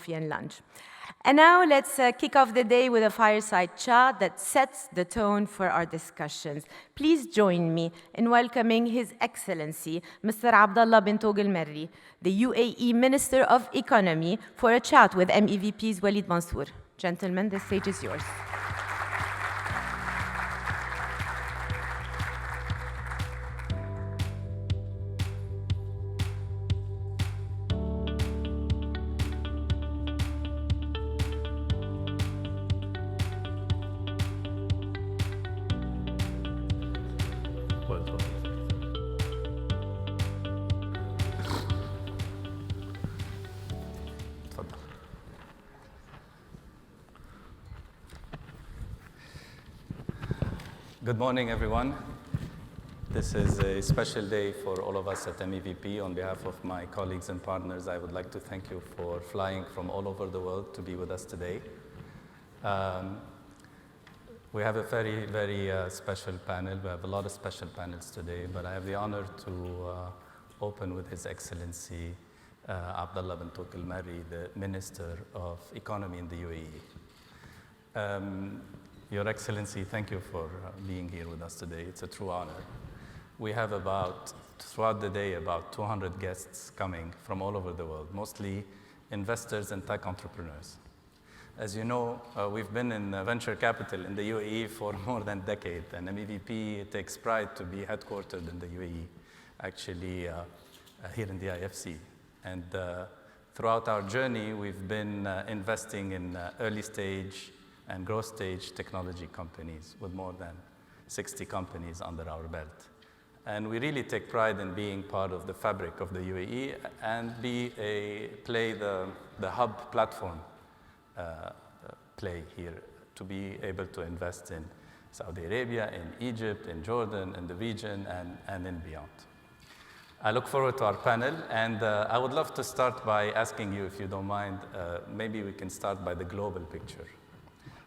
and lunch. And now let's kick off the day with a fireside chat that sets the tone for our discussions. Please join me in welcoming His Excellency, Mr. Abdullah bin Touq Marri, the UAE Minister of Economy, for a chat with MEVP's Walid Mansour. Gentlemen, the stage is yours. Good morning, everyone. This is a special day for all of us at MEVP. On behalf of my colleagues and partners, I would like to thank you for flying from all over the world to be with us today. We have a very, very special panel. We have a lot of special panels today, but I have the honor to open with His Excellency Abdullah bin Touq Marri, the Minister of Economy in the UAE. Your Excellency, thank you for being here with us today. It's a true honor. We have throughout the day, about 200 guests coming from all over the world, mostly investors and tech entrepreneurs. As you know, we've been in venture capital in the UAE for more than a decade, and MEVP takes pride to be headquartered in the UAE, actually here in the IFC. And throughout our journey, we've been investing in early stage and growth stage technology companies with more than 60 companies under our belt. And we really take pride in being part of the fabric of the UAE and play the hub platform play here to be able to invest in Saudi Arabia, in Egypt, in Jordan, in the region, and in beyond. I look forward to our panel, and I would love to start by asking you, if you don't mind, maybe we can start by the global picture.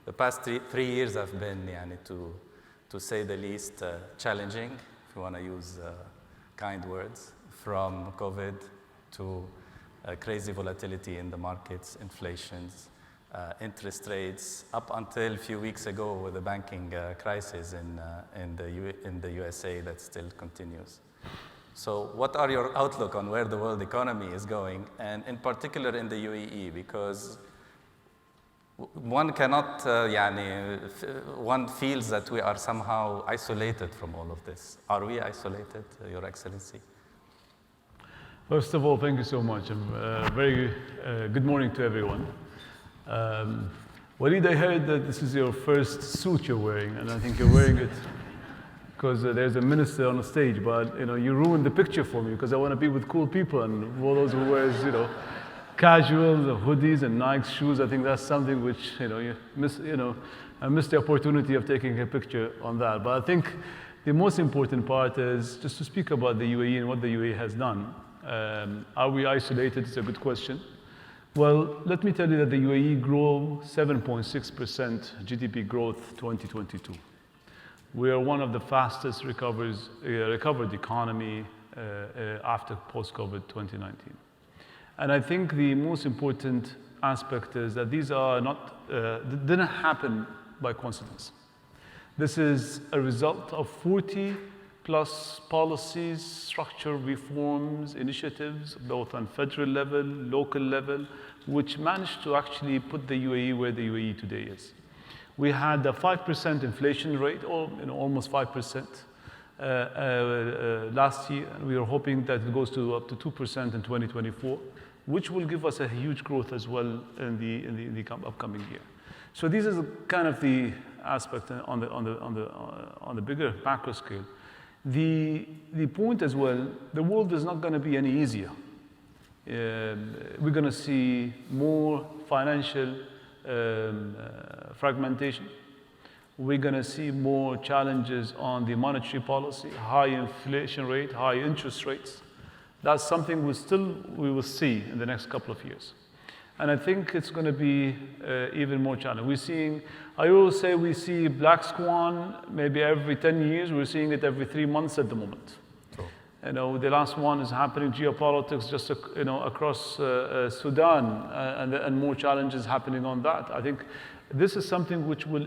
The past three years have been, to say the least, challenging, if you want to use kind words, from COVID to crazy volatility in the markets, inflations, interest rates, up until a few weeks ago with the banking crisis in the USA that still continues. So what are your outlook on where the world economy is going, and in particular in the UAE, because one cannot, one feels that we are somehow isolated from all of this. Are we isolated, Your Excellency? First of all, thank you so much. Very good morning to everyone. Walid, I heard that this is your first suit you're wearing, and I think you're wearing it because there's a minister on the stage, but you ruined the picture for me because I want to be with cool people, and all those who wears, casuals, hoodies, and Nike shoes. I think that's something which I missed the opportunity of taking a picture on that. But I think the most important part is just to speak about the UAE and what the UAE has done. Are we isolated? It's a good question. Well, let me tell you that the UAE grew 7.6% GDP growth 2022. We are one of the fastest recovered economy after post-COVID 2019. And I think the most important aspect is that these are not, didn't happen by coincidence. This is a result of 40 plus policies, structural reforms, initiatives, both on federal level, local level, which managed to actually put the UAE where the UAE today is. We had a 5% inflation rate, or almost 5%. Last year, and we are hoping that it goes to up to 2% in 2024, which will give us a huge growth as well in the upcoming year. So these are kind of the aspect on the bigger macro scale. The point as well, the world is not going to be any easier. We're going to see more financial fragmentation. We're going to see more challenges on the monetary policy, high inflation rate, high interest rates. That's something we will see in the next couple of years. And I think it's going to be even more challenging. I always say we see black swan maybe every 10 years. We're seeing it every 3 months at the moment. True. The last one is happening geopolitics just across Sudan, and more challenges happening on that. I think this is something which will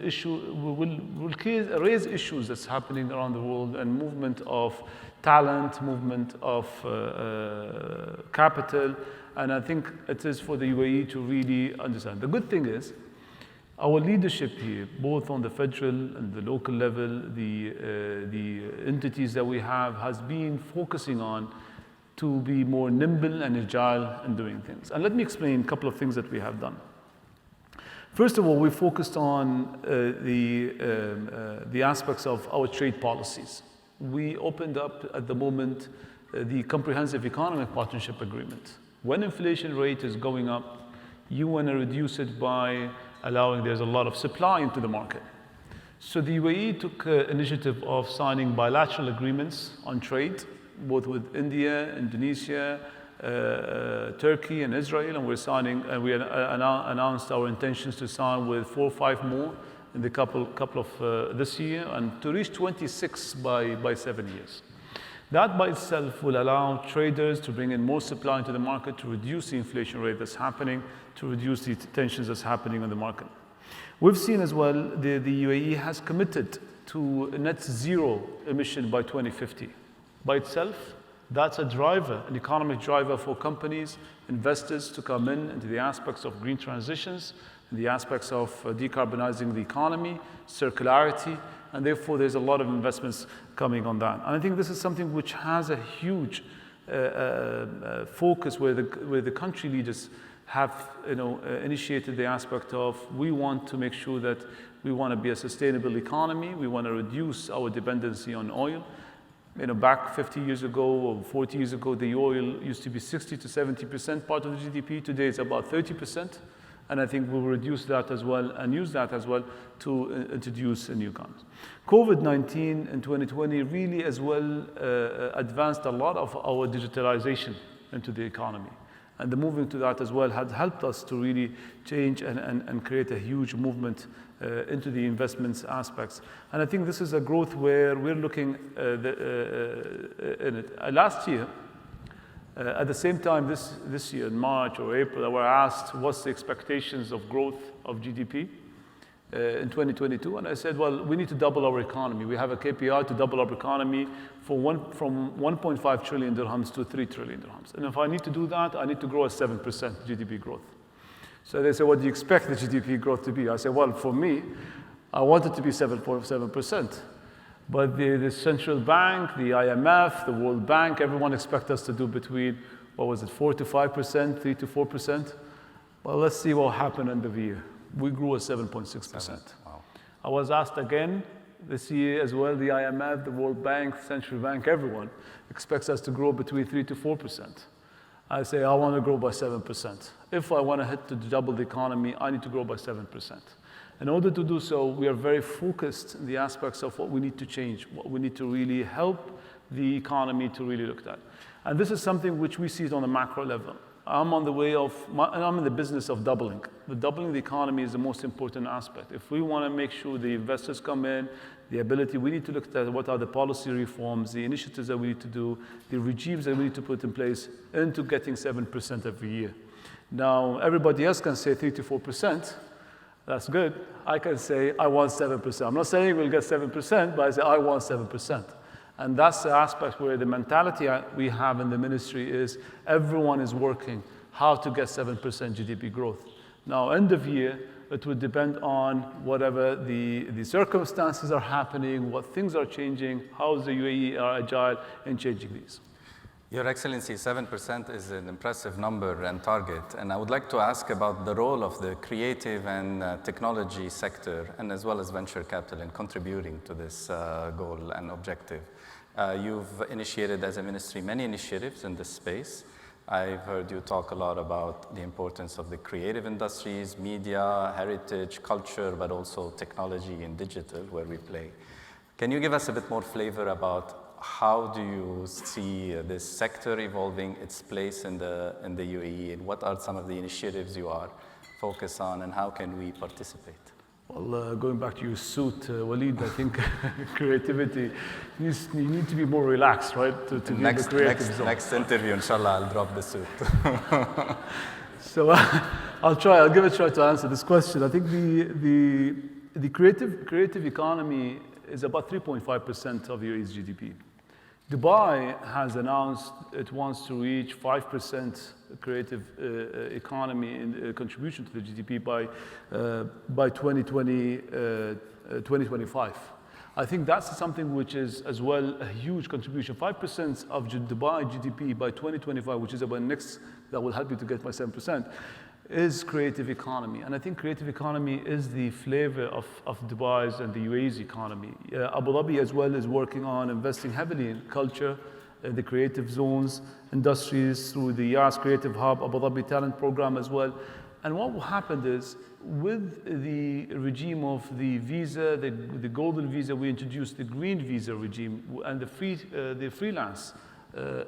raise issues that's happening around the world, and movement of talent, movement of capital, and I think it is for the UAE to really understand. The good thing is, our leadership here, both on the federal and the local level, the entities that we have, has been focusing on to be more nimble and agile in doing things. And let me explain a couple of things that we have done. First of all, we focused on the aspects of our trade policies. We opened up at the moment the Comprehensive Economic Partnership Agreement. When inflation rate is going up, you want to reduce it by allowing there's a lot of supply into the market. So the UAE took initiative of signing bilateral agreements on trade, both with India, Indonesia, Turkey, and Israel, and we announced our intentions to sign with 4 or 5 more in the couple of this year, and to reach 26 by 7 years. That by itself will allow traders to bring in more supply into the market, to reduce the inflation rate that's happening, to reduce the tensions that's happening on the market. We've seen as well the UAE has committed to net zero emission by 2050. By itself, that's a driver, an economic driver for companies, investors to come into the aspects of green transitions, the aspects of decarbonizing the economy, circularity, and therefore there's a lot of investments coming on that. And I think this is something which has a huge focus where the country leaders have initiated the aspect of, we want to make sure that we want to be a sustainable economy, we want to reduce our dependency on oil. Back 50 years ago or 40 years ago, the oil used to be 60 to 70% part of the GDP. Today it's about 30%. And I think we'll reduce that as well and use that as well to introduce new economies. COVID-19 in 2020 really as well advanced a lot of our digitalization into the economy. And the moving to that as well has helped us to really change and create a huge movement into the investments aspects. And I think this is a growth where we're looking in it. Last year, at the same time this year, in March or April, I were asked what's the expectations of growth of GDP in 2022. And I said, well, we need to double our economy. We have a KPI to double our economy from 1.5 trillion dirhams to 3 trillion dirhams. And if I need to do that, I need to grow at 7% GDP growth. So they said, what do you expect the GDP growth to be? I said, well, for me, I want it to be 7.7%. But the central bank, the IMF, the World Bank, everyone expects us to do between, 4 to 5%, 3 to 4%? Well, let's see what happened end of the year. We grew at 7.6%. Wow. I was asked again this year as well, the IMF, the World Bank, central bank, everyone expects us to grow between 3 to 4%. I say, I want to grow by 7%. If I want to hit to double the economy, I need to grow by 7%. In order to do so, we are very focused in the aspects of what we need to change, what we need to really help the economy to really look at. And this is something which we see it on a macro level. I'm in the business of doubling. Doubling the economy is the most important aspect. If we want to make sure the investors come in, the ability, we need to look at what are the policy reforms, the initiatives that we need to do, the regimes that we need to put in place into getting 7% every year. Now, everybody else can say 3 to 4%. That's good. I can say, I want 7%. I'm not saying we'll get 7%, but I say, I want 7%. And that's the aspect where the mentality we have in the ministry is everyone is working how to get 7% GDP growth. Now, end of year, it would depend on whatever the circumstances are happening, what things are changing, how the UAE are agile in changing these. Your Excellency, 7% is an impressive number and target. And I would like to ask about the role of the creative and technology sector, and as well as venture capital in contributing to this goal and objective. You've initiated as a ministry many initiatives in this space. I've heard you talk a lot about the importance of the creative industries, media, heritage, culture, but also technology and digital, where we play. Can you give us a bit more flavor about how do you see this sector evolving, its place in the UAE, and what are some of the initiatives you are focused on, and how can we participate? Well, going back to your suit, Waleed, I think creativity, you need to be more relaxed, right? To be in the creative zone. Next interview, inshallah, I'll drop the suit. So I'll give it a try to answer this question. I think the creative economy is about 3.5% of UAE's GDP. Dubai has announced it wants to reach 5% creative economy in contribution to the GDP by 2025. I think that's something which is as well a huge contribution. 5% of Dubai GDP by 2025, which is about next, that will help you to get my 7%, is creative economy. And I think creative economy is the flavor of Dubai's and the UAE's economy. Abu Dhabi as well is working on investing heavily in culture, the creative zones, industries through the YAS Creative Hub, Abu Dhabi Talent Program as well. And what happened is, with the regime of the visa, the golden visa, we introduced the green visa regime and the freelance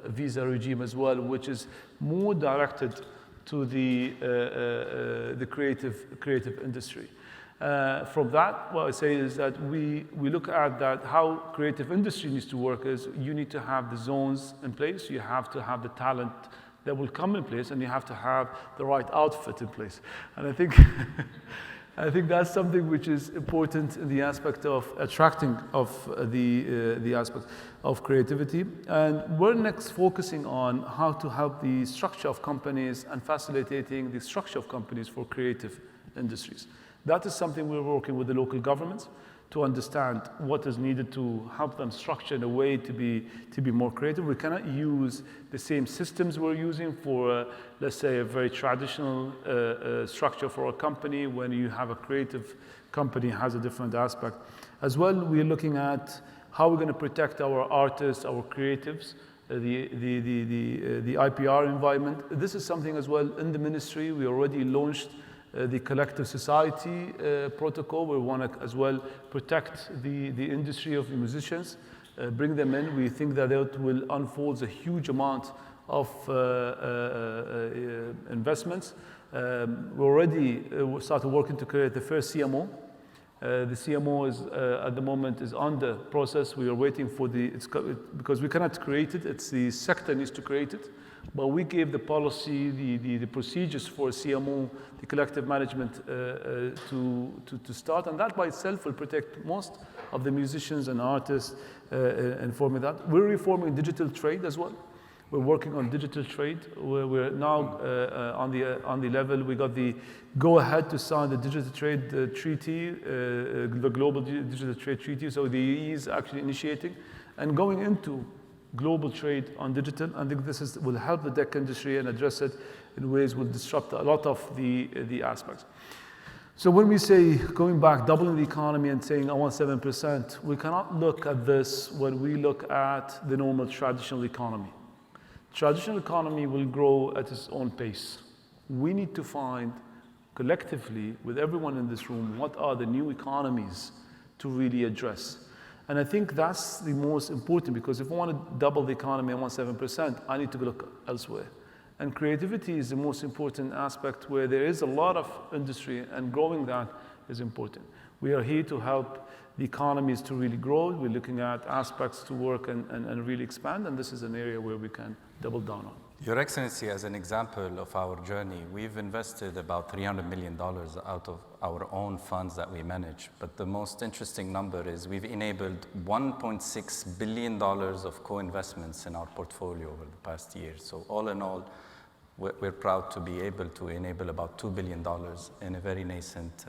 visa regime as well, which is more directed to the creative industry. From that, what I say is that we look at that how creative industry needs to work is you need to have the zones in place, you have to have the talent that will come in place, and you have to have the right outfit in place. And I think I think that's something which is important in the aspect of attracting of the aspect of creativity. And we're next focusing on how to help the structure of companies and facilitating the structure of companies for creative industries. That is something we're working with the local governments to understand what is needed to help them structure in a way to be more creative. We cannot use the same systems we're using for, let's say, a very traditional structure for a company. When you have a creative company, has a different aspect. As well, we're looking at how we're going to protect our artists, our creatives, the IPR environment. This is something as well in the ministry. We already launched the collective society protocol. We want to as well protect the industry of the musicians, bring them in. We think that it will unfold a huge amount of investments. We already started working to create the first CMO. The CMO is at the moment is on the process. We are waiting for because we cannot create it. It's the sector needs to create it. But we gave the policy, the procedures for CMO, the collective management to start, and that by itself will protect most of the musicians and artists and forming that. We're reforming digital trade as well. We're working on digital trade. We're now on the level, we got the go-ahead to sign the digital trade treaty, the global digital trade treaty. So the UAE is actually initiating and going into global trade on digital. I think this will help the tech industry and address it in ways will disrupt a lot of the aspects. So when we say going back, doubling the economy and saying I want 7%, we cannot look at this when we look at the normal traditional economy. Traditional economy will grow at its own pace. We need to find collectively with everyone in this room what are the new economies to really address. And I think that's the most important, because if I want to double the economy, I want 7%, I need to look elsewhere. And creativity is the most important aspect where there is a lot of industry, and growing that is important. We are here to help the economies to really grow. We're looking at aspects to work and really expand, and this is an area where we can double down on. Your Excellency, as an example of our journey, we've invested about $300 million out of our own funds that we manage. But the most interesting number is we've enabled $1.6 billion of co-investments in our portfolio over the past year. So all in all, we're proud to be able to enable about $2 billion in a very nascent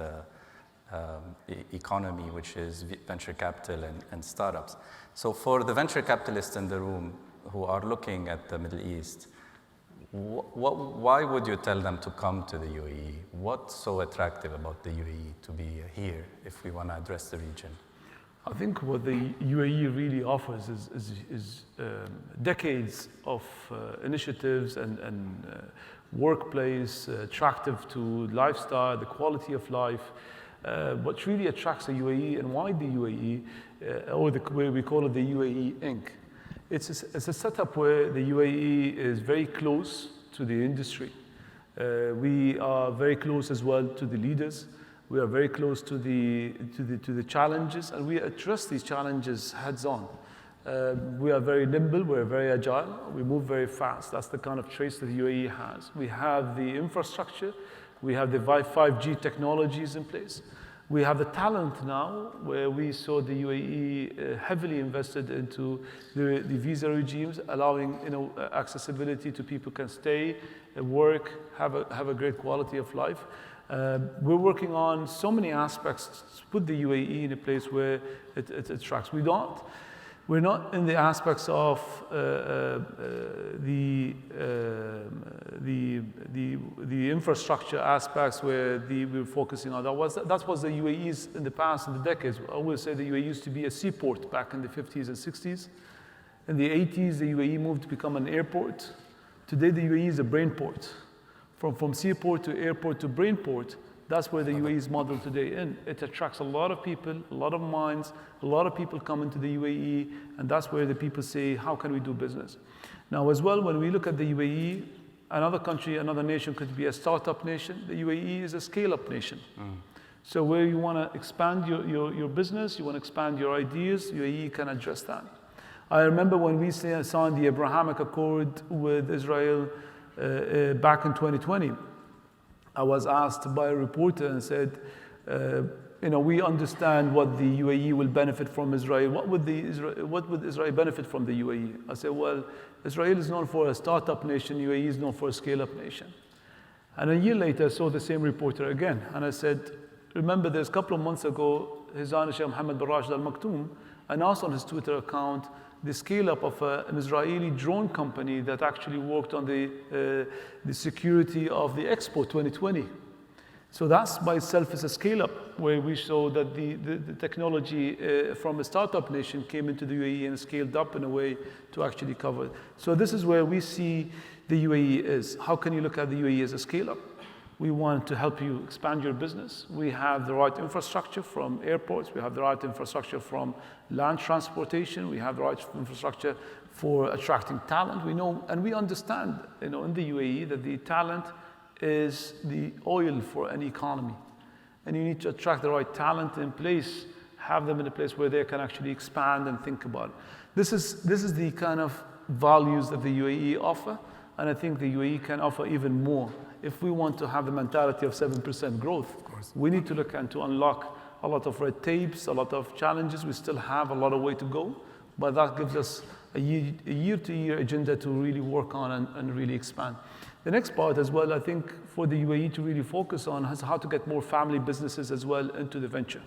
economy, which is venture capital and startups. So for the venture capitalists in the room who are looking at the Middle East, why would you tell them to come to the UAE? What's so attractive about the UAE to be here if we want to address the region? I think what the UAE really offers is decades of initiatives and workplace, attractive to lifestyle, the quality of life. What really attracts the UAE, and why the UAE, or the way we call it the UAE Inc. It's a setup where the UAE is very close to the industry. We are very close as well to the leaders. We are very close to the challenges, and we address these challenges heads on. We are very nimble, we're very agile, we move very fast. That's the kind of traits that the UAE has. We have the infrastructure, we have the 5G technologies in place. We have the talent now, where we saw the UAE heavily invested into the visa regimes, allowing accessibility to people can stay, work, have a great quality of life. We're working on so many aspects to put the UAE in a place where it attracts. We're not in the aspects of the infrastructure aspects where we're focusing on. That was the UAE's in the past, in the decades. I always say the UAE used to be a seaport back in the 50s and 60s. In the 80s, the UAE moved to become an airport. Today, the UAE is a brain port. From seaport to airport to brain port, that's where the UAE is modeled today in. It attracts a lot of people, a lot of minds, a lot of people come into the UAE, and that's where the people say, how can we do business? Now, as well, when we look at the UAE, another country, another nation could be a startup nation. The UAE is a scale-up nation. So where you want to expand your business, you want to expand your ideas, UAE can address that. I remember when we signed the Abrahamic Accord with Israel back in 2020, I was asked by a reporter and said, we understand what the UAE will benefit from Israel. What would Israel benefit from the UAE? I said, well, Israel is known for a startup nation, UAE is known for a scale-up nation. And a year later, I saw the same reporter again, and I said, remember there's a couple of months ago, His Honor Sheikh Mohammed bin Rashid Al Maktoum announced on his Twitter account the scale-up of an Israeli drone company that actually worked on the security of the Expo 2020. So that's by itself is a scale-up, where we show that the technology from a startup nation came into the UAE and scaled up in a way to actually cover it. So this is where we see the UAE is. How can you look at the UAE as a scale-up? We want to help you expand your business. We have the right infrastructure from airports. We have the right infrastructure from land transportation. We have the right infrastructure for attracting talent. We know and we understand, in the UAE that the talent is the oil for any economy. And you need to attract the right talent in place, have them in a place where they can actually expand and think about it. This is the kind of values that the UAE offer, and I think the UAE can offer even more. If we want to have the mentality of 7% growth, we need to look and to unlock a lot of red tapes, a lot of challenges. We still have a lot of way to go, but that gives us a year-to-year agenda to really work on and really expand. The next part as well, I think, for the UAE to really focus on is how to get more family businesses as well into the venture.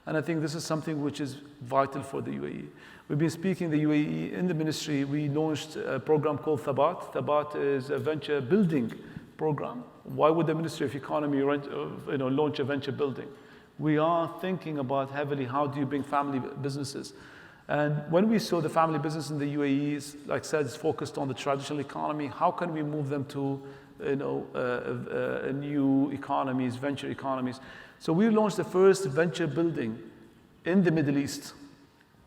And I think this is something which is vital for the UAE. We've been speaking the UAE in the ministry. We launched a program called Thabat. Thabat is a venture building program. Why would the Ministry of Economy launch a venture building? We are thinking about heavily how do you bring family businesses. And when we saw the family business in the UAE, like I said, is focused on the traditional economy, how can we move them to new economies, venture economies? So we launched the first venture building in the Middle East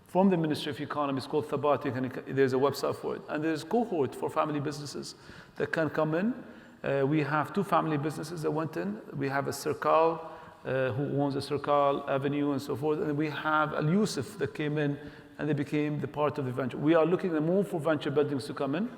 from the Ministry of Economy. It's called Thabat. There's a website for it. And there's a cohort for family businesses that can come in. We have 2 family businesses that went in. We have a Circal, who owns a Circal Avenue and so forth. And we have Al Yusuf that came in, and they became the part of the venture. We are looking at more for venture buildings to come in,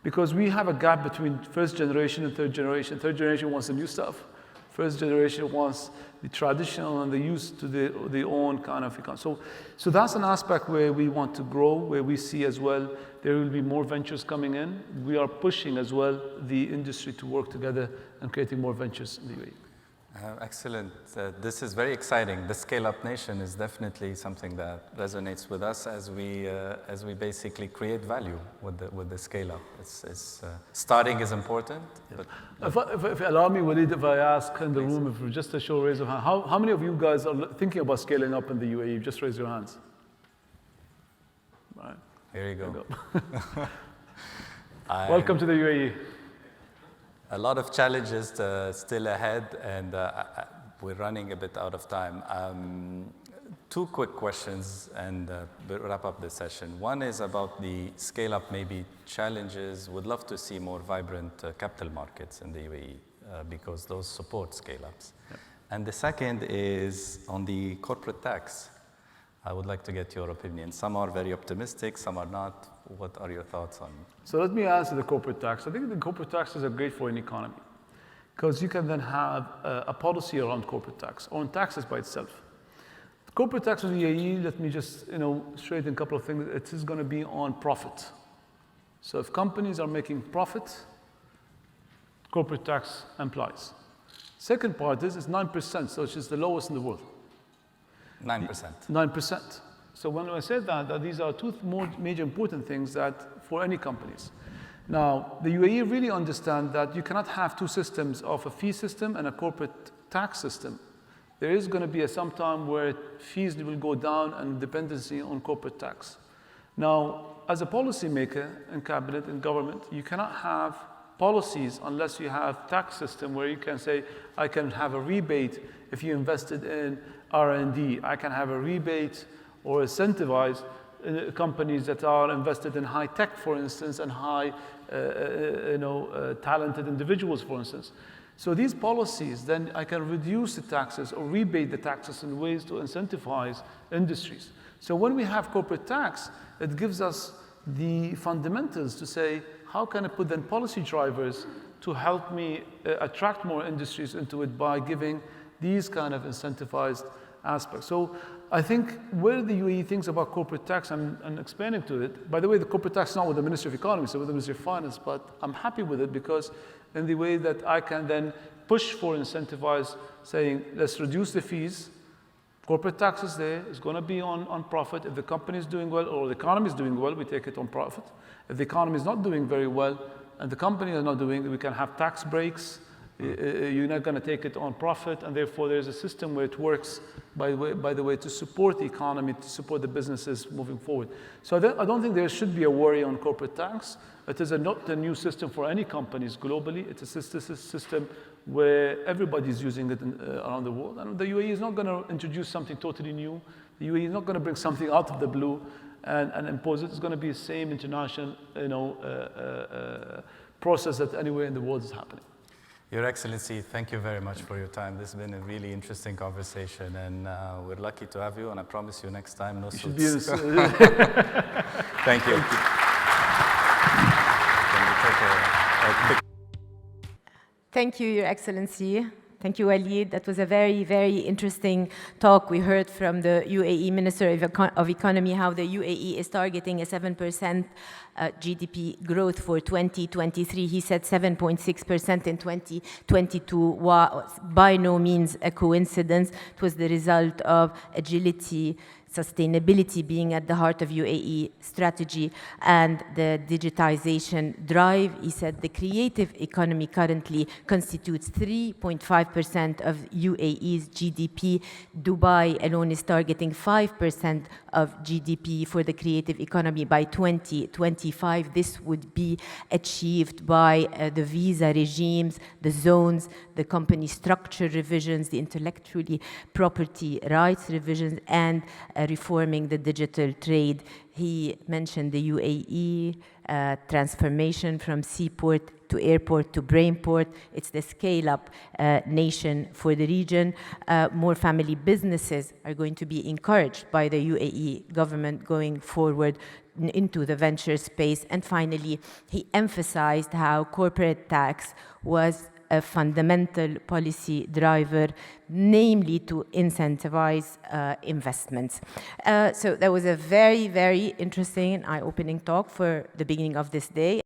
because we have a gap between first generation and third generation. Third generation wants the new stuff. First generation wants the traditional and the used to the own kind of economy. So that's an aspect where we want to grow, where we see as well there will be more ventures coming in. We are pushing as well the industry to work together and creating more ventures in the UAE. Excellent. This is very exciting. The scale-up nation is definitely something that resonates with us as we basically create value with the scale-up. Starting is important. Yeah. If you allow me, Walid, if I ask in the room, if just a show raise of hand, how many of you guys are thinking about scaling up in the UAE? Just raise your hands. Right. Here you go. Welcome to the UAE. A lot of challenges still ahead, and we're running a bit out of time. 2 quick questions, and we'll wrap up the session. One is about the scale-up, maybe challenges. Would love to see more vibrant capital markets in the UAE because those support scale-ups. Yep. And the second is on the corporate tax. I would like to get your opinion. Some are very optimistic, some are not. What are your thoughts on? So let me answer the corporate tax. I think the corporate taxes are great for an economy because you can then have a policy around corporate tax or on taxes by itself. The corporate tax in the UAE, let me just straighten a couple of things. It is going to be on profit. So if companies are making profit, corporate tax applies. Second part is 9%, so which is the lowest in the world. 9%. 9%. So when I said that these are two more major important things that for any companies. Now, the UAE really understand that you cannot have two systems of a fee system and a corporate tax system. There is going to be some time where fees will go down and dependency on corporate tax. Now, as a policymaker in cabinet and government, you cannot have policies unless you have tax system where you can say, I can have a rebate if you invested in R&D. I can have a rebate or incentivize companies that are invested in high tech, for instance, and high talented individuals, for instance. So these policies, then I can reduce the taxes or rebate the taxes in ways to incentivize industries. So when we have corporate tax, it gives us the fundamentals to say, how can I put then policy drivers to help me attract more industries into it by giving these kind of incentivized aspects. So I think where the UAE thinks about corporate tax, I'm explaining to it. By the way, the corporate tax is not with the Ministry of Economy, it's with the Ministry of Finance, but I'm happy with it because in the way that I can then push for incentivize saying, let's reduce the fees, corporate tax is there, it's going to be on profit. If the company is doing well or the economy is doing well, we take it on profit. If the economy is not doing very well and the company is not doing it, we can have tax breaks. You're not going to take it on profit, and therefore there's a system where it works, by the way, to support the economy, to support the businesses moving forward. So I don't think there should be a worry on corporate tax. It is not a new system for any companies globally. It's a system where everybody's using it around the world. And the UAE is not going to introduce something totally new. The UAE is not going to bring something out of the blue and impose it. It's going to be the same international process that anywhere in the world is happening. Your Excellency, thank you very much for your time. This has been a really interesting conversation, and we're lucky to have you, and I promise you next time, no suits. Thank you. Thank you. Can we take a quick... Thank you, Your Excellency. Thank you, Walid. That was a very, very interesting talk. We heard from the UAE Minister of Economy how the UAE is targeting a 7% GDP growth for 2023. He said 7.6% in 2022. By no means a coincidence. It was the result of agility, sustainability being at the heart of UAE strategy and the digitization drive. He said the creative economy currently constitutes 3.5% of UAE's GDP. Dubai alone is targeting 5% of GDP for the creative economy by 2025. This would be achieved by the visa regimes, the zones, the company structure revisions, the intellectually property rights revisions, and reforming the digital trade. He mentioned the UAE transformation from seaport to airport to brainport. It's the scale-up nation for the region. More family businesses are going to be encouraged by the UAE government going forward into the venture space. And finally, he emphasized how corporate tax was a fundamental policy driver, namely to incentivize investments. So that was a very, very interesting and eye-opening talk for the beginning of this day.